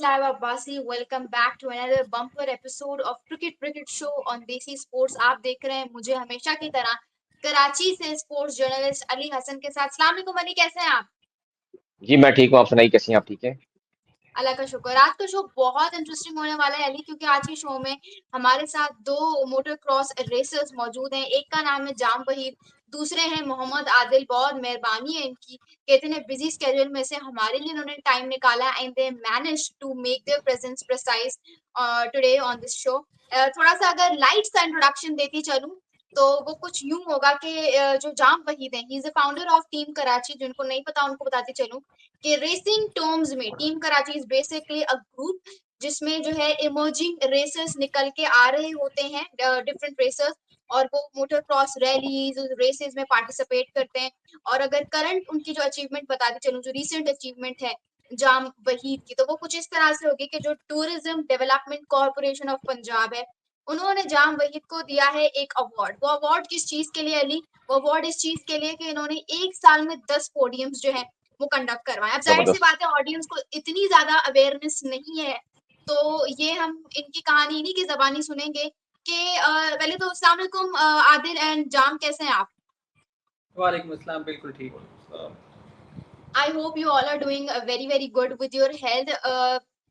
Laiba Abbasi. Welcome back to another bumper episode of Cricket Show on Desi Sports. आप देख रहे हैं मुझे हमेशा की तरह कराची से स्पोर्ट्स जर्नलिस्ट अली हसन के साथ। अस्सलाम वालेकुम अली, कैसे हैं आप? जी मैं ठीक हूँ। आप सुनाइए, कैसी हैं आप? ठीक है। अल्लाह का शुक्र। आज का शो बहुत इंटरेस्टिंग होने वाला है अली, क्योंकि आज के शो में हमारे साथ दो मोटर क्रॉस रेसर्स मौजूद हैं। एक का नाम है जाम वहीद, दूसरे हैं मोहम्मद आदिल। बहुत मेहरबानी है इनकी, कहते हैं बिजी स्केड्यूल में से हमारे लिए इन्होंने टाइम निकाला and they manage to make their presence precise today on this show. थोड़ा सा अगर लाइट सा इंट्रोडक्शन देती चलूं तो वो कुछ यूं होगा कि जो जाम वहीद हैं, he is the founder of team Karachi. जिनको नहीं पता उनको बताती चलूं कि रेसिंग टर्म्स में team Karachi is basically a group जिसमें जो है इमर्जिंग रेसर्स निकल के आ रहे होते हैं, डिफरेंट रेसर्स, और वो मोटर क्रॉस रैलीज रेसेस में पार्टिसिपेट करते हैं। और अगर करंट उनकी जो अचीवमेंट बताते चलूं, जो रिसेंट अचीवमेंट है जाम वहीद की, तो वो कुछ इस तरह से होगी कि जो tourism development corporation of Punjab है, उन्होंने जाम वहीद को दिया है एक अवार्ड। वो अवार्ड किस चीज के लिए अली? वो अवार्ड इस चीज के लिए कि इन्होंने एक साल में 10 पोडियम्स जो है वो कंडक्ट करवाएं। अब जाहिर सी जबरदस्त। बात है ऑडियंस को इतनी ज्यादा अवेयरनेस नहीं है, तो ये हम इनकी कहानी इन्हीं की जबानी सुनेंगे कि पहले तो अस्सलाम वालेकुम आदिल एंड जाम, कैसे हैं आप? वालेकुम अस्सलाम, बिल्कुल ठीक। I hope you all are doing very very good with your health.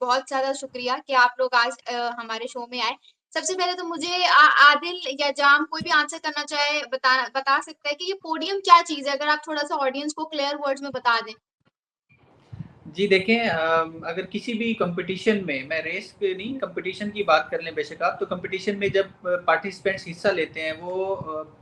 बहुत ज्यादा शुक्रिया कि आप लोग आज हमारे शो में आए। सबसे पहले तो मुझे आदिल या जाम कोई भी आंसर करना चाहे बता सकता है कि ये पोडियम क्या चीज है, अगर आप थोड़ा सा ऑडियंस को क्लियर वर्ड्स में बता दें। जी देखें, अगर किसी भी कंपटीशन में, मैं रेस के नहीं कंपटीशन की बात कर लें बेशक आप, तो कंपटीशन में जब पार्टिसिपेंट्स हिस्सा लेते हैं वो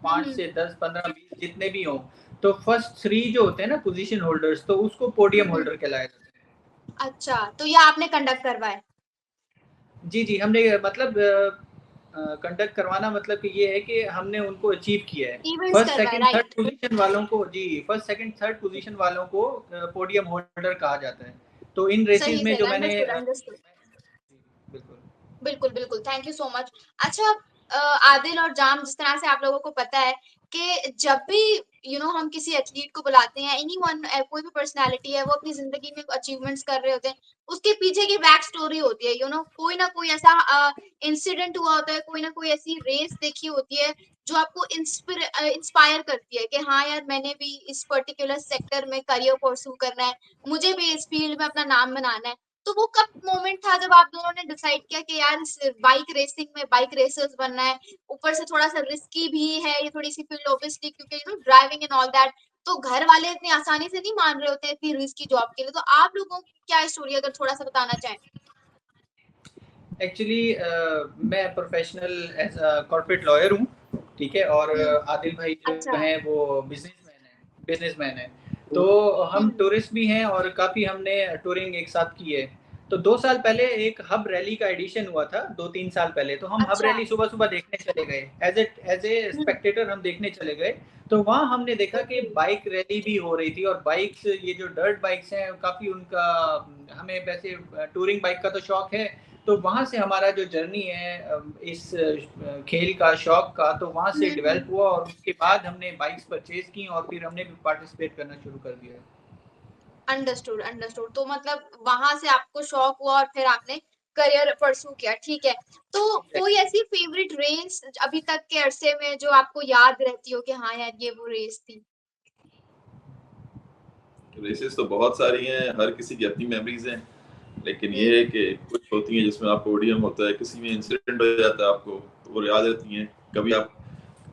5 से 10 15 20 जितने भी हों, तो फर्स्ट 3 जो होते हैं ना पोजीशन होल्डर्स, तो उसको पोडियम होल्डर कहलाया जाता है। अच्छा, तो ये आपने कंडक्ट करवाया? जी हमने मतलब कंडक्ट करवाना मतलब कि ये है कि हमने उनको अचीव किया है। इवेंट्स फर्स्ट करवाए, सेकंड थर्ड राइट? पोजीशन वालों को, जी फर्स्ट सेकंड थर्ड पोजीशन वालों को पोडियम होल्डर कहा जाता है। तो इन रेसेस सही में सही, जो मैंने अंडरस्टूड अंडरस्टूड। बिल्कुल। बिल्कुल बिल्कुल, थैंक यू सो मच। अच्छा, आदिल और जाम, जिस तरह से आप लोगों को पता है कि जब भी हम किसी एथलीट को बुलाते हैं, एनी वन, कोई भी पर्सनालिटी है, वो अपनी जिंदगी में अचीवमेंट्स कर रहे होते हैं, उसके पीछे की बैक स्टोरी होती है। कोई ना कोई ऐसा इंसिडेंट हुआ होता है, कोई ना कोई ऐसी रेस देखी होती है जो आपको इंस्पायर करती है कि हाँ यार, मैंने भी इस पर्टिकुलर सेक्टर में करियर परस्यू करना है, मुझे भी इस फील्ड में अपना नाम बनाना है। तो वो कब मोमेंट था जब आप दोनों ने डिसाइड किया कि यार इस बाइक रेसिंग में बाइक रेसर्स बनना है? ऊपर से थोड़ा सा रिस्की भी है ये थोड़ी सी फील्ड, ऑब्वियसली, क्योंकि ड्राइविंग एंड ऑल दैट, तो घर वाले इतनी आसानी से नहीं मान रहे होते इतनी रिस्की जॉब के लिए। तो आप लोगों की क्या स्टोरी, अगर थोड़ा सा बताना चाहें। एक्चुअली मैं professional as a corporate lawyer हूँ, ठीक है, और आदिल भाई जो अच्छा। हैं वो बिजनेसमैन है। तो हम टूरिस्ट भी हैं और काफ़ी हमने टूरिंग एक साथ की है। तो 2 साल पहले एक हब रैली का एडिशन हुआ था, 2-3 साल पहले। तो हम हब अच्छा। रैली सुबह-सुबह देखने चले गए, एज ए स्पेक्टेटर हम देखने चले गए। तो वहाँ हमने देखा कि ओके। बाइक रैली भी हो रही थी, और बाइक्स, ये जो डर्ट बाइक्स हैं, काफ़ी उनका, हमें वैसे टूरिंग बाइक का तो शौक है, तो वहाँ से हमारा जो जर्नी है इस खेल का, शौक का, तो वहाँ से डेवलप हुआ, और उसके बाद हमने बाइक्स परचेज की और फिर हमने भी पार्टिसिपेट करना शुरू कर दिया। Understood understood. तो मतलब वहां से आपको शौक हुआ और फिर आपने करियर परस्यू किया, ठीक है। तो कोई ऐसी फेवरेट रेस अभी तक के अरसे में जो आपको याद रहती हो कि हाँ यार ये वो रेस थी? रेसेस तो बहुत सारी हैं, हर किसी की अपनी मेमोरीज हैं, लेकिन ये है कि कुछ होती हैं जिसमें आपको पोडियम होता है, किसी में इंसिडेंट हो जाता है आपको, तो वो याद रहती हैं। कभी आप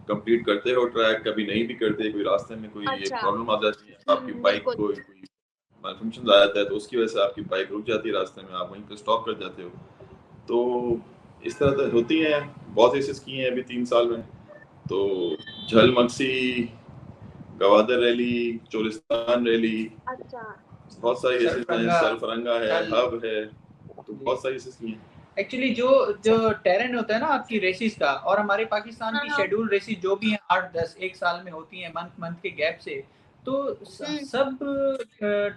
कंप्लीट करते हो ट्रैक, कभी नहीं भी करते, कोई रास्ते में कोई अच्छा। प्रॉब्लम आ जाती है, आपकी बाइक बिल्कुल। को कोई malfunction आ जाता है, तो उसकी वजह से आपकी बाइक रुक जाती है रास्ते में, आप वहीं पे स्टॉप कर जाते हो। तो इस तरह तो होती हैं, बहुत रेसेस की हैं अभी 3 साल में। तो झल मक्सी, गवादर रैली, चोलिस्तान रैली, अच्छा। बहुत सारी रेसेस हैं, सरफरंगा है, सरफरंगा। हब है, तो बहुत सारी रेसेस की हैं। एक्चुअली जो टेरेन होता है ना आपकी रेसिस का, और हमारे पाकिस्तान की शेड्यूल रेसिस जो भी हैं 8-10 एक साल में होती हैं, मंथ के गैप से, तो सब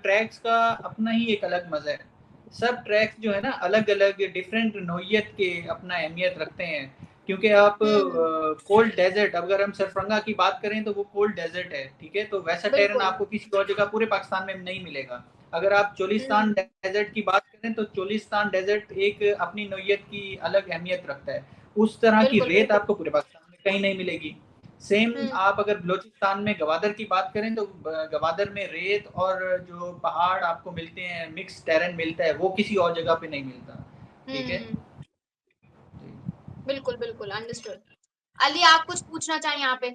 ट्रैक्स का अपना ही एक अलग मजा है। सब ट्रैक्स जो है ना अलग अलग डिफरेंट नोयत के अपना अहमियत रखते हैं, क्योंकि आप कोल्ड डेजर्ट, अगर हम सरफरंगा की बात करें तो वो कोल्ड डेजर्ट है, ठीक है, तो वैसा टेरेन बिल्कुल। आपको किसी और जगह पूरे पाकिस्तान में नहीं मिलेगा। अगर आप चोलिस्तान डेजर्ट की बात करें तो चोलिस्तान डेजर्ट एक अपनी नौइयत की अलग अहमियत रखता है। उस तरह की रेत आपको पूरे पाकिस्तान में कहीं नहीं मिलेगी। सेम आप अगर बलोचिस्तान में गवादर की बात करें तो गवादर में रेत और जो पहाड़ आपको मिलते हैं, मिक्स टेरेन मिलता है, वो किसी और जगह पे नहीं मिलता। ठीक है, बिल्कुल बिल्कुल अंडरस्टूड। अली आप कुछ पूछना चाहें यहाँ पे?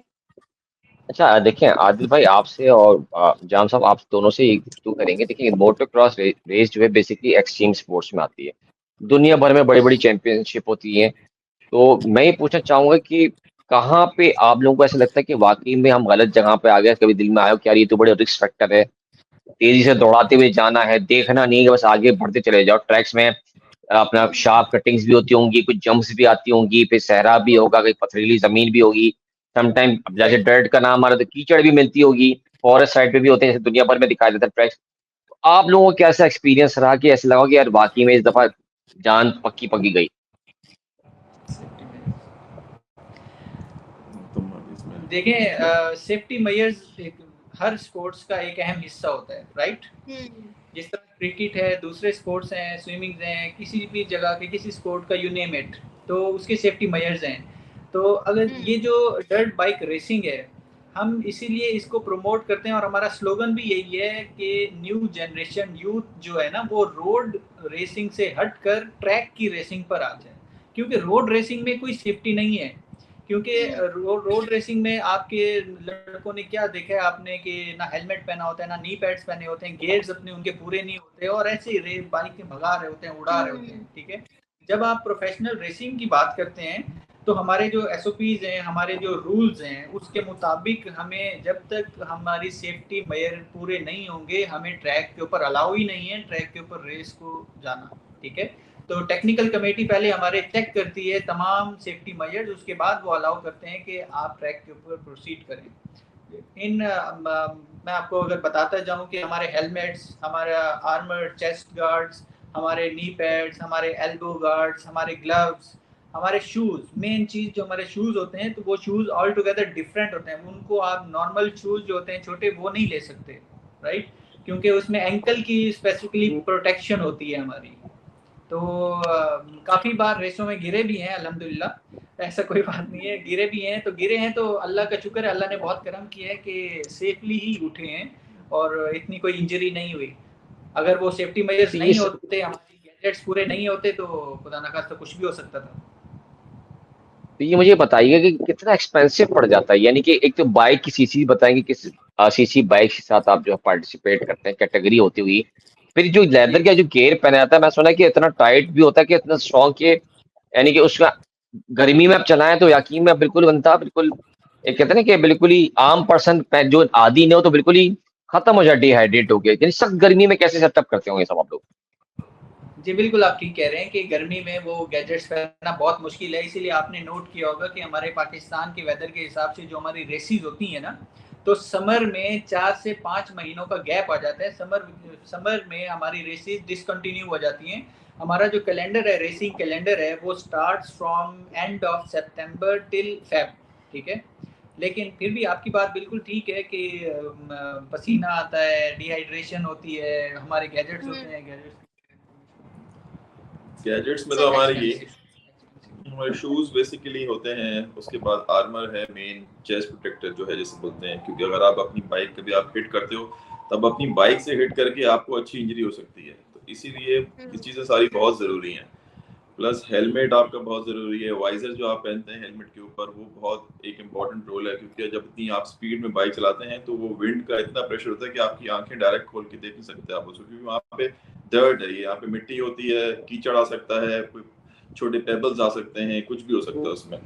अच्छा देखिए आदिल भाई, आपसे और जाम साहब, आप दोनों से एक गुफ्तगू करेंगे। देखिए मोटो क्रॉस रेस जो है बेसिकली एक्सट्रीम स्पोर्ट्स में आती है, दुनिया भर में बड़ी बड़ी चैंपियनशिप होती है। तो मैं ये पूछना चाहूंगा कि कहाँ पे आप लोगों को ऐसा लगता है कि वाकई में हम गलत जगह पे आ गए? कभी दिल में आया हो कि यार ये तो बड़े रिस्क फैक्टर है, तेजी से दौड़ाते हुए जाना है, देखना नहीं है कि बस आगे बढ़ते चले जाओ। ट्रैक्स में अपना शार्प कटिंग्स भी होती होंगी, कुछ जंप्स भी आती होंगी, फिर सहरा भी होगा, कहीं पथरीली जमीन भी होगी, समटाइम जैसे डर्ट का नाम आ रहा था, कीचड़ भी मिलती होगी, फॉरेस्ट साइड पे भी होते हैं, जैसे दुनिया भर में दिखाई देता है ट्रैक्स। आप लोगों को कैसा एक्सपीरियंस रहा कि ऐसा लगा कि यार वाकई में इस दफा जान पक्की पक्की गई? देखें सेफ्टी मेजर्स हर स्पोर्ट्स का एक अहम हिस्सा होता है, राइट? जिस तरह क्रिकेट है, दूसरे स्पोर्ट्स हैं, स्विमिंग हैं, किसी भी जगह के किसी स्पोर्ट का यू नेम इट, तो उसके सेफ्टी मेजर्स हैं। तो अगर ये जो डर्ट बाइक रेसिंग है, हम इसीलिए इसको प्रमोट करते हैं और हमारा स्लोगन भी यही है कि न्यू जनरेशन यूथ जो है ना, वो रोड रेसिंग से हटकर ट्रैक की रेसिंग पर आ जाए, क्योंकि रोड रेसिंग में कोई सेफ्टी नहीं है। क्योंकि रोड रेसिंग में आपके लड़कों ने क्या देखा है आपने कि ना हेलमेट पहना होता है, ना नी पैड्स पहने होते हैं, गियर्स अपने उनके पूरे नहीं होते और ऐसे ही बाइक भगा रहे होते हैं, उड़ा रहे होते हैं। ठीक है, जब आप प्रोफेशनल रेसिंग की बात करते हैं तो हमारे जो SOPs हैं, हमारे जो रूल्स हैं, उसके मुताबिक हमें जब तक हमारी सेफ्टी मेजर पूरे नहीं होंगे, हमें ट्रैक के ऊपर अलाउ ही नहीं है ट्रैक के ऊपर रेस को जाना। ठीक है, तो टेक्निकल कमेटी पहले हमारे चेक करती है तमाम सेफ्टी मेजर्स, उसके बाद वो अलाउ करते हैं कि आप ट्रैक के ऊपर प्रोसीड करें। मैं आपको अगर बताता जाऊं कि हमारे हेलमेट्स, हमारा आर्मर चेस्ट गार्ड्स, हमारे नी पैड्स, हमारे एल्बो गार्ड्स, हमारे ग्लव्स, हमारे शूज़, मेन चीज़ जो हमारे शूज़ होते हैं, तो वो शूज़ ऑल टुगेदर डिफरेंट होते हैं। उनको आप नॉर्मल शूज़ जो होते हैं छोटे, वो नहीं ले सकते, राइट? क्योंकि उसमें एंकल की स्पेसिफिकली प्रोटेक्शन होती है हमारी। तो काफ़ी बार रेसों में गिरे भी हैं अल्हम्दुलिल्लाह, ऐसा कोई बात नहीं है, गिरे भी हैं। तो गिरे हैं तो अल्लाह का शुक्र है, अल्लाह ने बहुत करम किया है कि सेफली ही उठे हैं और इतनी कोई इंजरी नहीं हुई। अगर वो सेफ्टी मेजर्स नहीं होते, हमारे गैजेट्स पूरे नहीं होते, तो खुदा न खास्ता कुछ भी हो सकता था। तो ये मुझे बताइए कि कितना एक्सपेंसिव पड़ जाता है? यानी कि एक तो बाइक की सीसी बताएंगे, किस सीसी बाइक के साथ आप जो पार्टिसिपेट करते हैं, कैटेगरी होती हुई, फिर जो लेदर का जो गेयर पहना जाता है, मैं सुना कि इतना टाइट भी होता है कि इतना स्ट्रॉन्ग के, यानी कि उसका गर्मी में आप चलाएं तो यकीन में बिल्कुल बनता, बिल्कुल एक कहते हैं ना कि बिल्कुल ही आम पर्सन जो आदी नहीं हो तो बिल्कुल ही खत्म हो जाए, डिहाइड्रेट हो गया। यानी सख्त गर्मी में कैसे सेटअप करते होंगे सब आप लोग? जी बिल्कुल, आप ठीक कह रहे हैं कि गर्मी में वो गैजेट्स पहनना बहुत मुश्किल है। इसीलिए आपने नोट किया होगा कि हमारे पाकिस्तान के वेदर के हिसाब से जो हमारी रेसेस होती हैं ना, तो समर में 4 से 5 महीनों का गैप आ जाता है। समर में हमारी रेसेस डिसकंटिन्यू हो जाती हैं। हमारा जो कैलेंडर है, रेसिंग कैलेंडर है, वो starts from end of September till Feb. ठीक है, लेकिन फिर भी आपकी बात बिल्कुल ठीक है कि पसीना आता है, डिहाइड्रेशन होती है, हमारे गैजेट्स होते हैं, गैजेट्स में तो हमारे शूज बेसिकली होते हैं, उसके बाद आर्मर है, मेन चेस्ट प्रोटेक्टर जो है जिसे बोलते हैं, क्योंकि अगर आप अपनी बाइक कभी आप हिट करते हो तब अपनी बाइक से हिट करके आपको अच्छी इंजरी हो सकती है, तो इसीलिए ये चीज़ें सारी बहुत ज़रूरी हैं। प्लस हेलमेट आपका बहुत ज़रूरी है, वाइजर जो आप पहनते हैं हेलमेट के ऊपर, वो बहुत एक इम्पॉर्टेंट रोल है, क्योंकि जब इतनी आप स्पीड में बाइक चलाते हैं तो वो विंड का इतना प्रेशर होता है कि आपकी आंखें डायरेक्ट खोल के देख नहीं सकते आप उसको, क्योंकि वहाँ पे डर्ट है, यहाँ पे मिट्टी होती है, कीचड़ आ सकता है, छोटे पेबल्स आ सकते हैं, कुछ भी हो सकता है उसमें।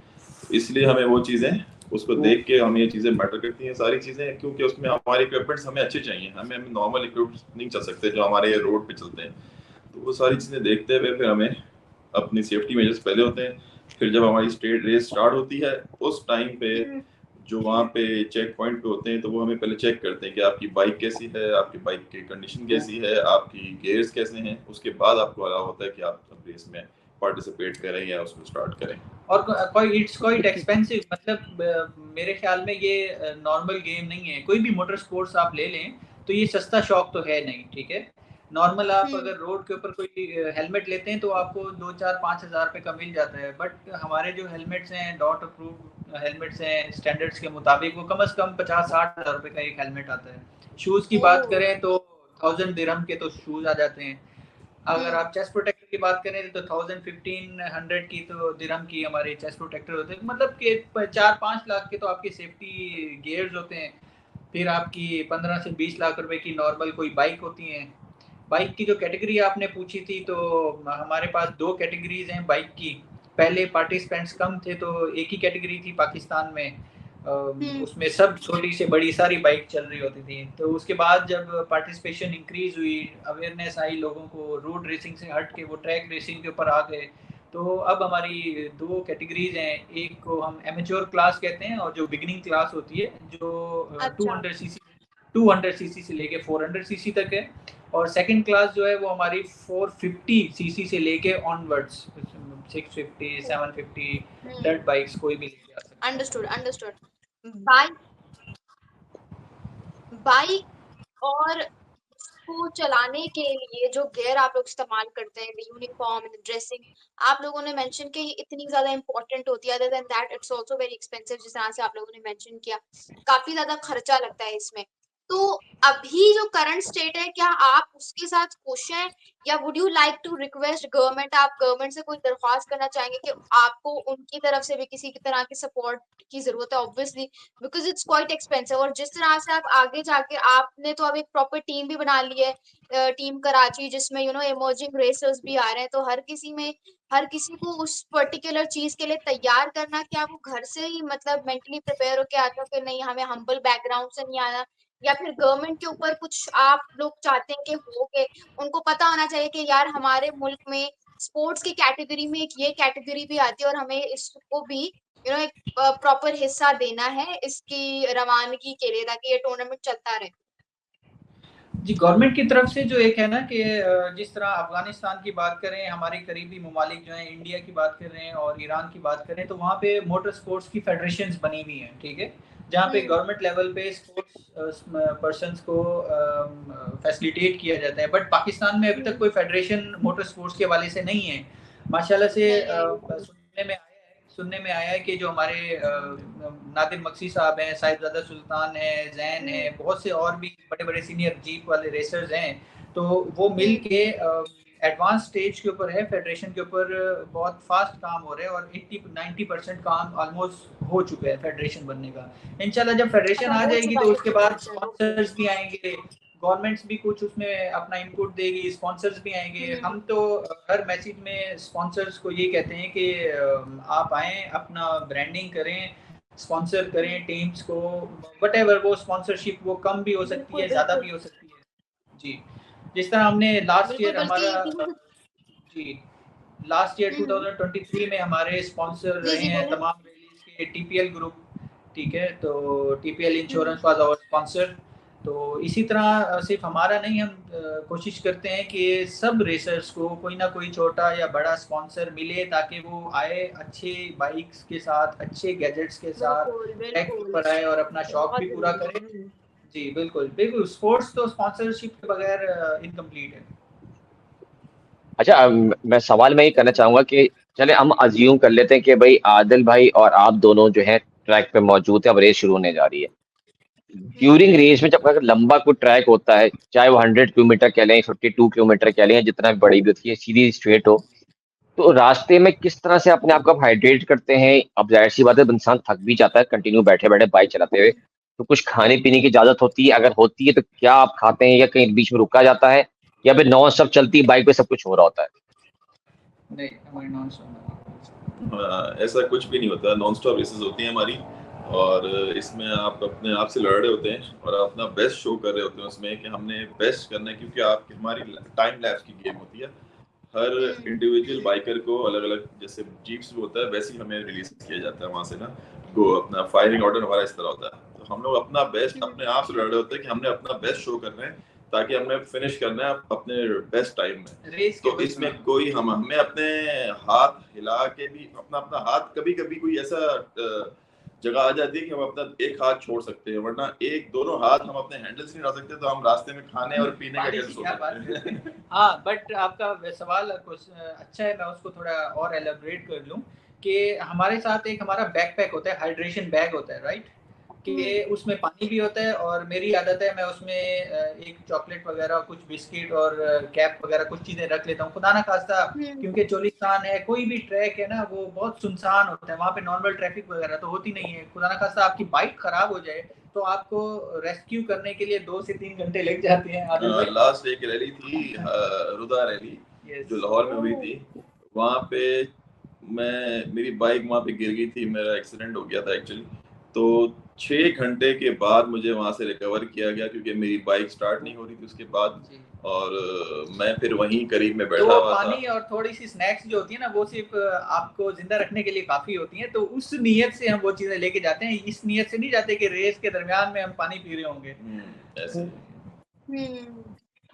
इसलिए हमें वो चीज़ें उसको देख के हमें ये चीज़ें मैटर करती हैं सारी चीज़ें, क्योंकि उसमें हमारे इक्विपमेंट्स हमें अच्छे चाहिए, हमें नॉर्मल इक्विपमेंट्स नहीं चल सकते जो हमारे रोड पे चलते हैं। तो वो सारी चीज़ें देखते हुए फिर हमें अपनी सेफ्टी मेजर्स पहले होते हैं, फिर जब हमारी स्ट्रेट रेस स्टार्ट होती है उस टाइम पे जो वहाँ पे चेक पॉइंट पे होते हैं, तो वो हमें पहले चेक करते हैं कि आपकी बाइक कैसी है, आपकी बाइक की कंडीशन कैसी है, आपकी गियर्स कैसे हैं, उसके बाद आपको अलाउ होता है कि आप रेस में पार्टिसिपेट करें या उसको स्टार्ट करें। और कोई इट्स क्वाइट एक्सपेंसिव, मतलब मेरे ख्याल में ये नॉर्मल गेम नहीं है। कोई भी मोटर स्पोर्ट्स आप ले लें तो ये सस्ता शौक तो है नहीं, ठीक है। नॉर्मल आप अगर रोड के ऊपर कोई हेलमेट लेते हैं तो आपको 2-4-5 हज़ार रुपए का मिल जाता है, बट हमारे जो हेलमेट्स हैं डॉट अप्रूव्ड हेलमेट्स हैं स्टैंडर्ड्स के मुताबिक, वो कम से कम 50-60 हज़ार रुपए का एक हेलमेट आता है। शूज़ की बात करें तो 1000 दिरहम के तो शूज़ आ जाते हैं। अगर आप चेस्ट प्रोटेक्टर की बात करें तो 1500 की तो दिरहम की हमारे चेस्ट प्रोटेक्टर होते हैं, मतलब कि 4-5 लाख के तो आपके सेफ्टी गियर्स होते हैं। फिर आपकी 15 से 20 लाख रुपए की नॉर्मल कोई बाइक होती हैं। बाइक की जो कैटेगरी आपने पूछी थी, तो हमारे पास 2 कैटेगरीज हैं बाइक की। पहले पार्टिसिपेंट्स कम थे तो एक ही कैटेगरी थी पाकिस्तान में, उसमें सब छोटी से बड़ी सारी बाइक चल रही होती थी। तो उसके बाद जब पार्टिसिपेशन इंक्रीज हुई, अवेयरनेस आई लोगों को, रोड रेसिंग से हट के वो ट्रैक रेसिंग के ऊपर आ गए, तो अब हमारी 2 कैटेगरीज हैं। एक को हम एमेच्योर क्लास कहते हैं और जो बिगिनिंग क्लास होती है जो 200 सीसी से लेके 400 सीसी तक है, और सेकंड क्लास जो है वो हमारी 450 सीसी से लेके ऑनवर्ड्स 650 750 डर्ट बाइक्स कोई भी लेके आ सकता है। अंडरस्टूड। बाइक और को चलाने के लिए जो गियर आप लोग इस्तेमाल करते हैं, यूनिफॉर्म, ड्रेसिंग, आप लोगों ने मेंशन कि इतनी ज्यादा इंपॉर्टेंट होती है। Other than that it's also very expensive, जिस तरह से आप लोगों ने मेंशन किया, काफी ज्यादा खर्चा लगता है इसमें। तो अभी जो करंट स्टेट है, क्या आप उसके साथ खुश हैं, या would you like to request government, आप गवर्नमेंट से कोई दरख्वास्त करना चाहेंगे कि आपको उनकी तरफ से भी किसी की तरह की सपोर्ट की जरूरत है, obviously because it's quite expensive. और जिस तरह से आप आगे जाके, आपने तो अब एक प्रॉपर टीम भी बना ली है, टीम कराची, जिसमें इमर्जिंग रेसर्स भी आ रहे हैं, तो हर किसी को उस पर्टिकुलर चीज के लिए तैयार करना, क्या वो घर से ही मतलब मेंटली प्रिपेयर होके आता है कि नहीं, हमें हम्बल बैकग्राउंड से नहीं आना, या फिर गवर्नमेंट के ऊपर कुछ आप लोग चाहते हैं कि हो के उनको पता होना चाहिए कि यार हमारे मुल्क में स्पोर्ट्स की कैटेगरी में एक ये कैटेगरी भी आती है और हमें इसको भी एक प्रॉपर हिस्सा देना है इसकी रवानगी के लिए, ताकि ये टूर्नामेंट चलता रहे। जी, गवर्नमेंट की तरफ से जो एक है ना कि जिस तरह अफगानिस्तान की बात करें, हमारे करीबी ममालिक जो हैं, इंडिया की बात कर रहे हैं और ईरान की बात करें, तो वहाँ पे मोटर स्पोर्ट्स की फेडरेशंस बनी हुई हैं, ठीक है, जहाँ पे गवर्नमेंट लेवल पे स्पोर्ट्स पर्सन्स को फैसिलिटेट किया जाता है। बट पाकिस्तान में अभी तक कोई फेडरेशन मोटर स्पोर्ट्स के हवाले से नहीं है। माशाल्लाह से सुनने में आया है कि जो हमारे नादिर मक्सी साहब हैं, साहिबजादा सुल्तान है, जैन है, बहुत से और भी बड़े बड़े सीनियर जीप वाले रेसर्स हैं, तो वो मिल के एडवांस स्टेज के ऊपर है, फेडरेशन के ऊपर बहुत फास्ट काम हो रहे हैं और 80-90% काम ऑलमोस्ट हो चुका है फेडरेशन बनने का। इंशाल्लाह जब फेडरेशन आ जाएगी तो उसके बाद स्पॉन्सर्स भी आएंगे, गवर्नमेंट्स भी कुछ उसमें अपना इनपुट देगी, स्पॉन्सर्स भी आएंगे। हम तो हर मैसेज में स्पॉन्सर्स को ये कहते हैं कि आप आएँ, अपना ब्रांडिंग करें, स्पॉन्सर करें टीम्स को, व्हाटएवर वो स्पॉन्सरशिप वो कम भी हो सकती है, ज़्यादा भी हो सकती है। जी, जिस तरह हमने लास्ट ईयर हमारा जी लास्ट ईयर 2023 में हमारे स्पॉन्सर रहे हैं तमाम रैलीज के टीपीएल ग्रुप, ठीक है, तो TPL insurance was our sponsor. तो इसी तरह सिर्फ हमारा नहीं, हम कोशिश करते हैं कि सब रेसर्स को कोई ना कोई छोटा या बड़ा स्पॉन्सर मिले, ताकि वो आए अच्छे बाइक्स के साथ, अच्छे गैजेट्स के साथ ट्रैक पर आए और अपना शौक भी पूरा करें। जी बिल्कुल बिल्कुल, स्पोर्ट्स तो स्पॉन्सरशिप के बगैर इनकम्प्लीट है। अच्छा, मैं सवाल मैं ये करना चाहूंगा कि चले हम अज्यूम कर लेते हैं कि भाई आदिल भाई और आप दोनों जो है ट्रैक पे मौजूद है, अब रेस शुरू होने जा रही है। ड्यूरिंग रेस में जब अगर लंबा कोई ट्रैक होता है, चाहे वो 100 किलोमीटर कह लें, 52 किलोमीटर कह लें, जितना भी बड़ी भी होती है, सीधी स्ट्रेट हो, तो रास्ते में किस तरह से अपने आप को हाइड्रेट करते हैं? अब जाहिर सी बात है, इंसान थक भी जाता है कंटिन्यू बैठे बैठे बाइक चलाते हुए, तो कुछ खाने पीने की इजाजत होती है? अगर होती है तो क्या आप खाते हैं, या कहीं बीच में रुका जाता है, या फिर नॉन स्टॉप चलती है बाइक पे सब कुछ हो रहा होता है? नहीं, हमारी नॉन स्टॉप ऐसा कुछ भी नहीं होता, नॉन स्टॉप रेसेस होती हैं हमारी, और इसमें आप अपने आप से लड़ रहे होते हैं और अपना बेस्ट शो कर रहे होते हैं उसमें कि हमने बेस्ट करना है, क्योंकि आपकी हमारी टाइम लैप्स की गेम होती है। हर इंडिविजुअल बाइकर को अलग अलग, जैसे जीप्स में होता है वैसे ही हमें रिलीज किया जाता है वहाँ से ना, को अपना फायरिंग ऑर्डर हमारा इस तरह होता है। तो हम लोग अपना बेस्ट अपने आप से लड़ रहे होते हैं कि हमने अपना बेस्ट शो करना है, ताकि हमें फिनिश करना है अपने बेस्ट टाइम में रेस। तो इसमें कोई हमें अपने हाथ हिला के भी अपना हाथ, कभी कभी कोई ऐसा जगह आ जाती है कि हम अपना एक हाथ छोड़ सकते हैं, वरना एक दोनों हाथ हम अपने हैंडल से नहीं ला सकते, तो हम रास्ते में खाने और पीने का कैसे सोच सकते हैं। हाँ, बट आपका सवाल अच्छा है, मैं उसको थोड़ा और एलेबरेट कर लूँ कि हमारे साथ एक हमारा बैकपैक होता है, हाइड्रेशन बैग होता है, राइट? कि उसमें पानी भी होता है, और मेरी आदत है मैं उसमें एक चॉकलेट वगैरह, कुछ बिस्किट और कैप वगैरह कुछ चीज़ें रख लेता हूँ, खुदा ना खास्ता, क्योंकि चोलिस्तान है, कोई भी ट्रैक है ना वो बहुत सुनसान होता है, वहाँ पे नॉर्मल ट्रैफिक वगैरह तो होती नहीं है, खुदा ना खास्ता आपकी बाइक खराब हो जाए तो आपको रेस्क्यू करने के लिए 2 से 3 घंटे लग जाते हैं। लास्ट एक रैली थी, रुदा रैली, जो लाहौर में हुई थी, वहाँ पे मेरी बाइक वहाँ पे गिर गई थी, मेरा एक्सीडेंट हो गया था एक्चुअली। तो 6 घंटे के बाद मुझे वहाँ से रिकवर किया गया, क्योंकि मेरी बाइक स्टार्ट नहीं हो रही थी उसके बाद, और मैं फिर वहीं करीब में बैठा हुआ था। पानी और थोड़ी सी स्नैक्स जो होती है ना, वो सिर्फ आपको जिंदा रखने के लिए काफी होती हैं, तो उस नियत से हम वो चीजें लेके जाते हैं, इस नियत से नहीं जाते कि रेस के दरमियान में हम पानी पी रहे होंगे। ऐसे।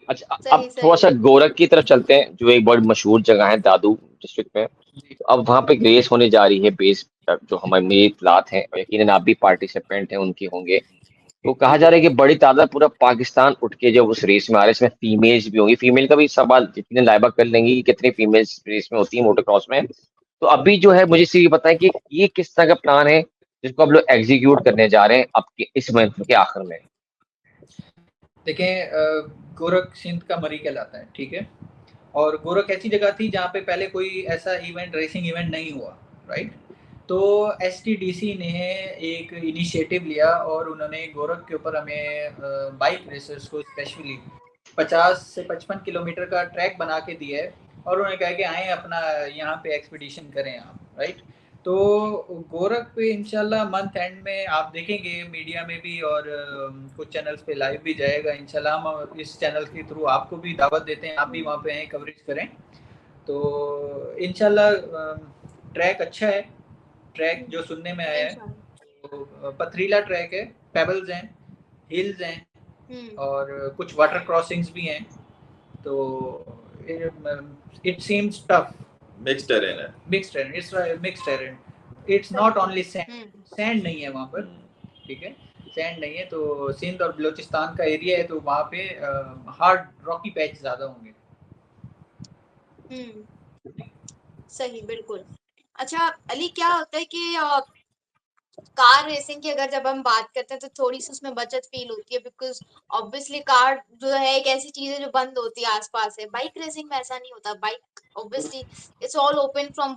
अच्छा, अब थोड़ा सा गोरख की तरफ चलते हैं, जो एक बड़ी मशहूर जगह है दादू डिस्ट्रिक्ट में। तो अब वहाँ पे रेस होने जा रही है, बेस जो हमारे मेरी इत्तलात हैं, यकीनन आप भी पार्टिसिपेंट हैं, उनके होंगे। तो कहा जा रहा है कि बड़ी तादाद पूरा पाकिस्तान उठ के जब उस रेस में आ रहा है, इसमें फीमेल्स भी होंगी। फीमेल का भी सवाल यकीनन लाइबा कर लेंगी कि कितनी फीमेल्स रेस में होती है मोटोक्रॉस में। तो अभी जो है मुझे सिर्फ बताएं कि ये किस तरह का प्लान है जिसको आप लोग एग्जीक्यूट करने जा रहे हैं अब इस मंथ के आखिर में। देखें, गोरख सिंध का मरी कहलाता है, ठीक है, और गोरख ऐसी जगह थी जहाँ पे पहले कोई ऐसा इवेंट, रेसिंग इवेंट नहीं हुआ, राइट? तो STDC ने एक इनिशिएटिव लिया और उन्होंने गोरख के ऊपर हमें बाइक रेसर्स को स्पेशली 50 से 55 किलोमीटर का ट्रैक बना के दिया है, और उन्होंने कहा कि आए अपना यहाँ पे एक्सपीडिशन करें आप, राइट? तो गोरख पे इंशाल्लाह मंथ एंड में आप देखेंगे मीडिया में भी, और कुछ चैनल्स पे लाइव भी जाएगा इंशाल्लाह। हम इस चैनल के थ्रू आपको भी दावत देते हैं, आप भी वहाँ पे आए, कवरेज करें। तो इंशाल्लाह ट्रैक अच्छा है, ट्रैक जो सुनने में आया है, तो पथरीला ट्रैक है, पेबल्स हैं, हिल्स हैं, और कुछ वाटर क्रॉसिंग्स भी हैं, तो it seems tough. Mixed terrain है, mixed terrain, it's not only sand नहीं है वहाँ पर, ठीक है, सैंड नहीं है। तो सिंध और बलोचिस्तान का एरिया है, तो वहाँ पे हार्ड रॉकी पैच ज्यादा होंगे। सही, बिल्कुल। अच्छा अली, क्या होता है कि कार रेसिंग की अगर जब हम बात करते हैं तो थोड़ी सी उसमें बचत फील होती है, बिकॉज ऑब्वियसली कार जो है एक ऐसी चीज है जो बंद होती है आसपास है। बाइक रेसिंग में ऐसा नहीं होता, bike obviously it's all open from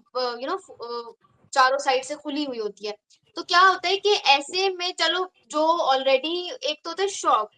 चारों साइड से खुली हुई होती है। तो क्या होता है कि ऐसे में चलो, जो ऑलरेडी एक तो होता है शौक,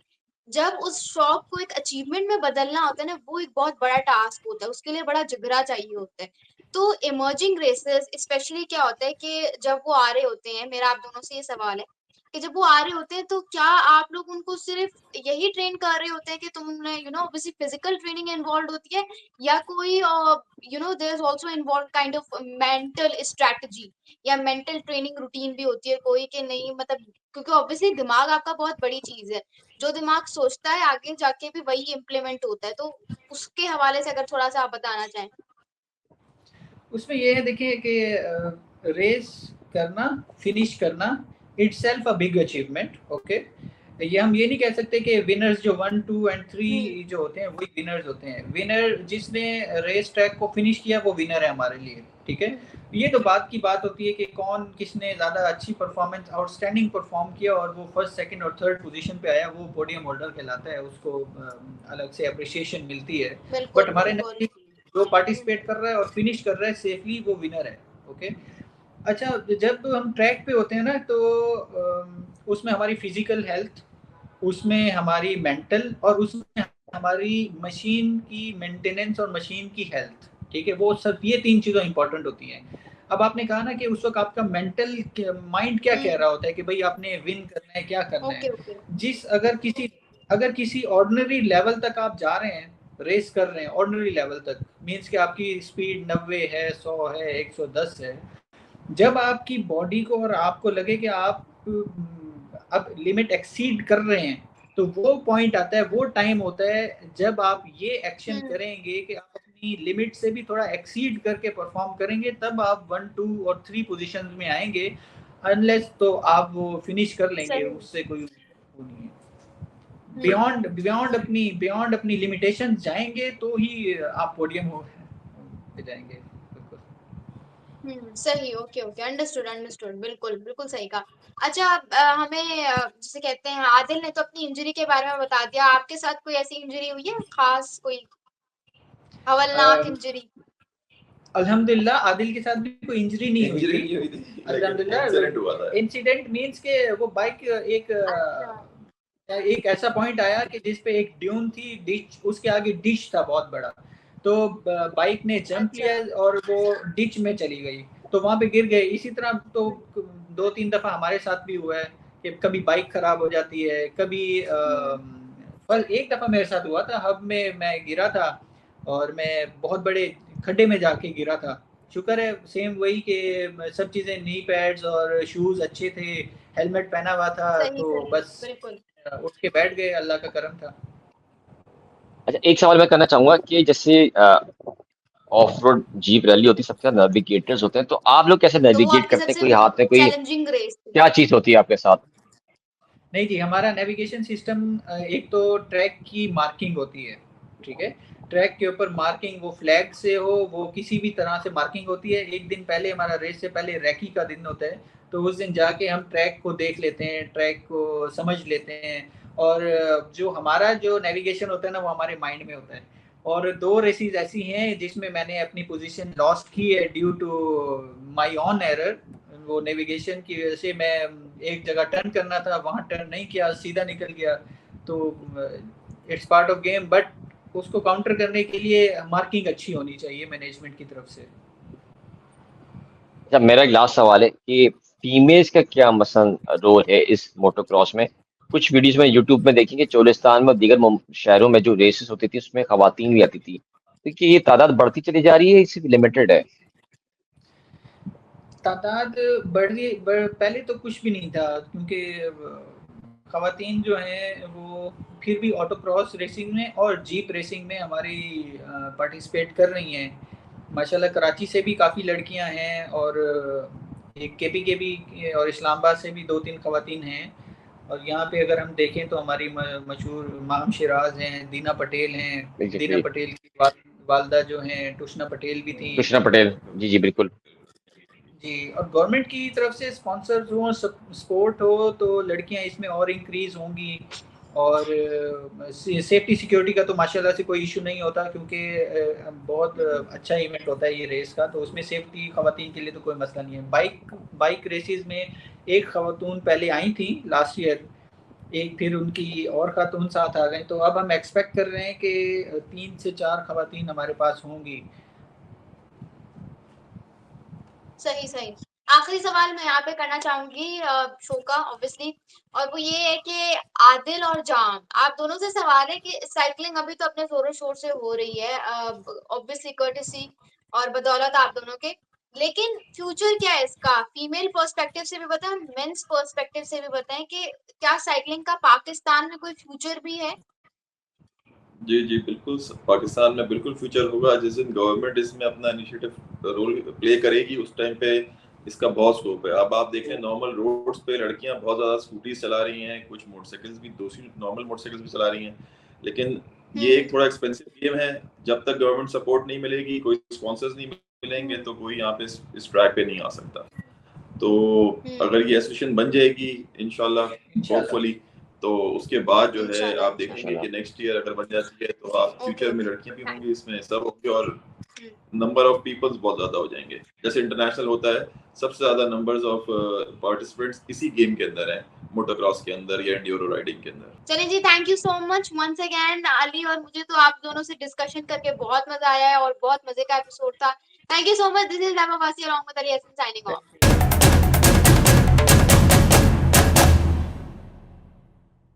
जब उस शौक को एक अचीवमेंट में बदलना होता है ना, वो एक बहुत बड़ा टास्क होता है, उसके लिए बड़ा जिगरा चाहिए होता है। तो इमर्जिंग रेसेस स्पेशली क्या होता है कि जब वो आ रहे होते हैं, मेरा आप दोनों से ये सवाल है कि जब वो आ रहे होते हैं तो क्या आप लोग उनको सिर्फ यही ट्रेन कर रहे होते हैं कि तुमने ऑब्वियसली फिजिकल ट्रेनिंग इन्वॉल्व होती है, या कोई there is also involve kind of mental strategy या मेंटल ट्रेनिंग रूटीन भी होती है कोई, कि नहीं, मतलब क्योंकि ऑब्वियसली दिमाग आपका बहुत बड़ी चीज है, जो दिमाग सोचता है आगे जाके भी वही इम्प्लीमेंट होता है। तो उसके हवाले से अगर थोड़ा सा आप बताना चाहें। उसमें ये है, देखिए कि रेस करना, फिनिश करना, itself a big achievement, okay. ये हम ये नहीं कह सकते कि विनर्स जो 1, 2 एंड 3 जो होते हैं वही विनर्स होते हैं। विनर जिसने रेस ट्रैक को फिनिश किया वो विनर है हमारे लिए, ठीक है। ये तो बात की बात होती है कि कौन किसने ज़्यादा अच्छी परफॉर्मेंस, आउटस्टैंडिंग परफॉर्म किया और वो फर्स्ट, सेकंड और थर्ड पोजीशन पे आया, वो पोडियम होल्डर कहलाता है, उसको अलग से अप्रिसिएशन मिलती है। बट हमारे जो पार्टिसिपेट कर रहा है और फिनिश कर रहा है सेफली, वो विनर है, ओके। अच्छा, जब हम ट्रैक पे होते हैं ना, तो उसमें हमारी फिजिकल हेल्थ, उसमें हमारी मेंटल, और उसमें हमारी मशीन की मेंटेनेंस और मशीन की हेल्थ, ठीक है, वो सब, ये 3 चीज़ें इंपॉर्टेंट होती हैं। अब आपने कहा ना कि उस वक्त आपका मेंटल माइंड क्या कह रहा होता है कि भाई आपने विन करना है, क्या करना है। अगर किसी ऑर्डिनरी लेवल तक आप जा रहे हैं, रेस कर रहे हैं ऑर्डिनरी लेवल तक, मीन्स कि आपकी स्पीड 90 है, 100 है, 110 है, जब आपकी बॉडी को और आपको लगे कि आप अब लिमिट एक्सीड कर रहे हैं, तो वो पॉइंट आता है, वो टाइम होता है जब आप ये एक्शन करेंगे कि आप अपनी लिमिट से भी थोड़ा एक्सीड करके परफॉर्म करेंगे, तब आप 1, 2 और 3 पोजीशंस में आएंगे। अनलेस तो आप वो फिनिश कर लेंगे, सही। उससे कोई वो नहीं है। बियॉन्ड अपनी लिमिटेशन जाएंगे तो ही आप पोडियम पे जाएंगे। सही। ओके ओके, अंडरस्टूड, बिल्कुल सही कहा। अच्छा, हमें जिसे कहते हैं, आदिल ने तो अपनी इंजरी के बारे में बता दिया, आपके साथ कोई ऐसी इंजरी हुई है खास, कोई हवलनाक इंजरी? अल्हम्दुलिल्लाह आदिल के साथ भी कोई इंजरी नहीं हुई इंजरी थी। नहीं हुई थी, अल्हम्दुलिल्लाह इंसिडेंट हुआ था। इंसिडेंट मींस के वो बाइक एक ऐसा पॉइंट आया कि जिस पे एक ड्यून थी, डिच, उसके आगे डिच था बहुत बड़ा, तो बाइक ने जंप लिया और वो डिच में चली गई, तो वहां पे गिर गए। इसी तरह तो 2-3 दफा हमारे साथ भी हुआ है कि कभी बाइक खराब हो जाती है, कभी पर एक दफा मेरे साथ हुआ था, हब में मैं गिरा था और मैं बहुत बड़े खड्डे में जाके गिरा था। शुक्र है सेम वही कि सब चीज़ें, नी पैड्स और शूज़ अच्छे थे, हेलमेट पहना हुआ था, सही तो सही, बस बिल्कुल। उठ के बैठ गए, अल्लाह का करम था। अच्छा, एक सवाल मैं करना चाहूंगा कि जैसे ऑफ रोड जीप रैली होती है, सबके साथ नेविगेटर्स होते हैं, तो आप लोग कैसे तो वो नेविगेट आपकी करते हैं? सबसे कोई हाथ में कोई चैलेंजिंग रेस थी? क्या चीज होती है आपके साथ? नहीं जी, हमारा नेविगेशन सिस्टम, एक तो ट्रैक की मार्किंग होती है, ठीक है? ट्रैक के ऊपर मार्किंग, वो फ्लैग से हो, वो किसी भी तरह से मार्किंग होती है। एक दिन पहले, हमारा रेस से पहले रैकी का दिन होता है, तो उस दिन जाके हम ट्रैक को देख लेते हैं, ट्रैक को समझ लेते हैं, और जो हमारा जो नेविगेशन होता है ना, वो हमारे माइंड में होता है। और 2 रेसेस ऐसी हैं जिसमें मैंने अपनी पोजीशन लॉस्ट की है due to my own error. वो नेविगेशन की वजह से मैं एक जगह टर्न करना था, वहां टर्न नहीं किया, सीधा निकल गया। तो it's part of game, but उसको काउंटर करने के लिए मार्किंग अच्छी होनी चाहिए मैनेजमेंट की तरफ से। अच्छा, मेरा एक लास्ट सवाल है कि फीमेल्स का क्या मसलन रोल है इस मोटोक्रॉस में? कुछ वीडियोस में यूट्यूब में देखेंगे, चोलिस्तान में और दीगर शहरों में जो रेसेस होती थी उसमें खवातीन भी आती थी, तो क्या ये तादाद बढ़ती चली जा रही है, सिर्फ लिमिटेड है? तादाद पहले तो कुछ भी नहीं था, क्योंकि खवातीन जो हैं वो फिर भी ऑटोक्रॉस रेसिंग में और जीप रेसिंग में हमारी पार्टिसिपेट कर रही हैं। माशाल्लाह कराची से भी काफ़ी लड़कियां हैं, और एक केपी के भी, और इस्लामाबाद से भी 2-3 खवातीन हैं। और यहाँ पे अगर हम देखें तो हमारी मशहूर माम शिराज हैं, दीना पटेल हैं। दीना एग्जैक्टली। पटेल की वालदा जो हैं टुशना पटेल भी थी। कृष्णा पटेल, जी जी बिल्कुल। जी, और गवर्नमेंट की तरफ से स्पॉन्सर्स हो, सपोर्ट हो, तो लड़कियां इसमें और इंक्रीज होंगी। और सेफ्टी सिक्योरिटी का तो माशाल्लाह से कोई इशू नहीं होता, क्योंकि बहुत अच्छा इवेंट होता है ये रेस का, तो उसमें सेफ्टी खवातीन के लिए तो कोई मसला नहीं है। बाइक रेसेस में एक खवातून पहले आई थी लास्ट ईयर, एक फिर उनकी और खातून साथ आ गए, तो अब हम एक्सपेक्ट कर रहे हैं कि 3 से 4 खवातीन हमारे पास होंगी। सही सही। आखिरी सवाल मैं यहाँ पे करना चाहूंगी शो का, ऑब्वियसली, और वो ये है कि आदिल और जाम, आप दोनों से सवाल है कि साइकिलिंग अभी तो अपने जोरों शोर से हो रही है, ऑब्वियसली कर्टेसी और बदौलत आप दोनों के, लेकिन फ्यूचर क्या है इसका? फीमेल पर्सपेक्टिव से भी बताएं, मेंस पर्सपेक्टिव से भी बताएं कि क्या साइकिलिंग का पाकिस्तान में कोई फ्यूचर भी है? जी जी बिल्कुल, पाकिस्तान में बिल्कुल फ्यूचर होगा। जिस दिन गवर्नमेंट इसमें अपना इनिशिएटिव रोल प्ले करेगी, उस टाइम पे इसका बहुत स्कोप है। अब आप देखें, नॉर्मल रोड्स पे लड़कियां बहुत ज़्यादा स्कूटीज चला रही हैं, कुछ मोटरसाइकिल्स भी, दूसरी नॉर्मल मोटरसाइकिल्स भी चला रही हैं, लेकिन ये एक थोड़ा एक्सपेंसिव गेम है। जब तक गवर्नमेंट सपोर्ट नहीं मिलेगी, कोई स्पॉन्सर्स नहीं मिलेंगे, तो कोई यहाँ पे इस ट्रैक पे नहीं आ सकता। तो अगर ये एसोसिएशन बन जाएगी इंशाल्लाह, होपफुली, तो उसके बाद जो है इंशाल्लाह आप देखेंगे इंशाल्लाह। कि नेक्स्ट ईयर अगर बन जाती है, तो आप ओके फ्यूचर में ओके, लड़कियां भी होंगी, इसमें सब होंगे, और नंबर ऑफ पीपल्स बहुत ज्यादा हो जाएंगे। जैसे इंटरनेशनल होता है, सबसे ज्यादा नंबर्स ऑफ पार्टिसिपेंट्स इसी गेम के अंदर हैं, मोटोक्रॉस के अंदर या एंड्योरो राइडिंग के अंदर। चलिए जी, thank you so much once again Ali, और मुझे तो आप दोनों से डिस्कशन करके बहुत मजा आया है और बहुत मजे का एपिसोड था। Thank you so much. This is लामा वासी along with Ali Hasan signing of.